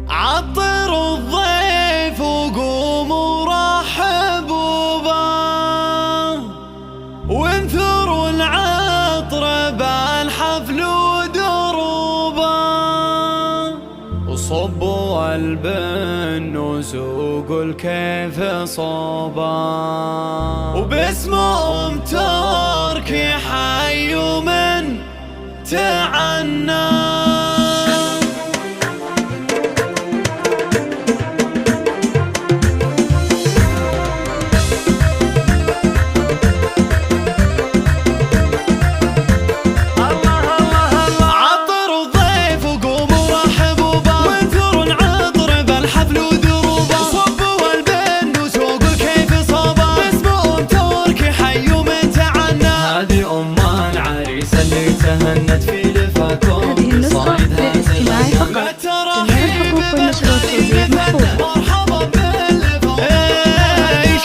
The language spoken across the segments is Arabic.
عطر الضيف وقوموا رحبوا به، وانثروا العطر بالحفل ودروبه، وصبوا البن وسوقوا الكيف صوبه، وباسم تركي حيوا من تعنى. تهنت في لفاكم بصايدها الاستماعي فقط. جميع الحقوق والنشر والتوزيع محفوظة. مرحبا باللفاق،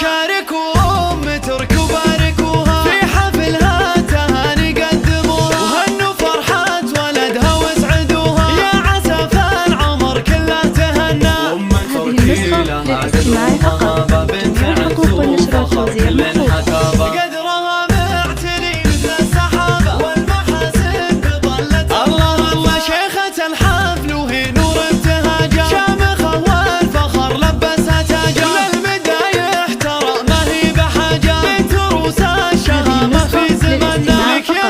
شاركوا تركي وباركوها، في حفلها تهاني قدموها، وهنوا فرحة ولدها واسعدوها، يا عسى العمر كله تهنى. هذه النسخة للاستماعي فقط. جميع الحقوق والنشر والتوزيع محفوظة.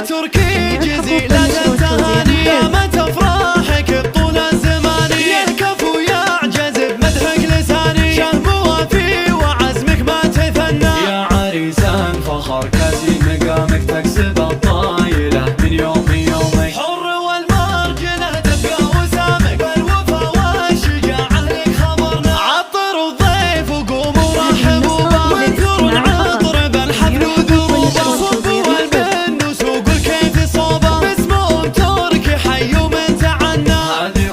تركي جزيلة التهاني، يا متى افراحك بطول الزمان، يا الكفو يعجز بمدحك لساني، شهم وفي وعزمك ما تثنى، يا عريسان فخر كاسي مقامك تكسب الطايلة من يومي يومي، حر والمرجلة تبقى وسامك، بالوفا والشجاعة لك خبرنا، عطر الضيف وقوموا رحبوا به، وانثروا العطر بالحفل وذروبه، صبوا البن وسوقوا الكيف صوبه، باسم تركي حيوا من تعنى. هذه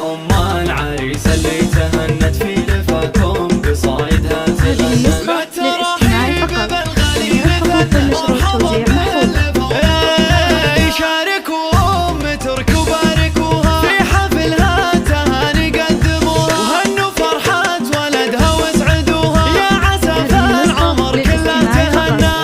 العريسة اللي تهنت في لفاكم بصايدها تغنت. بالترحيب بالغالي مثنى، مرحبا باللفاق، شاركوا تركي وباركوها، في حفلها تهاني قدموها، وهنوا فرحة ولدها واسعدوها، يا عسى العمر كله تهنى.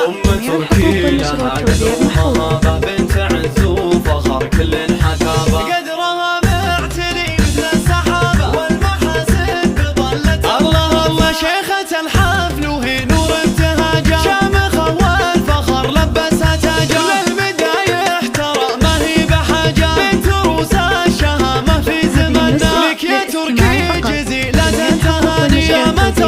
تركي لها قدومها بنت عز وفخر كل حكابة، قدرها معتلي مثل السحابة، والمحاسن بظلت الله شيخة الحفل وهي نور ابتهاجها، شامخة والفخر لبسها تاجها، للمدايح ترى ما هي بحاجة، بنت روس الشهامة في زمننا، لك يا تركي جزيلة التهاني، يا متى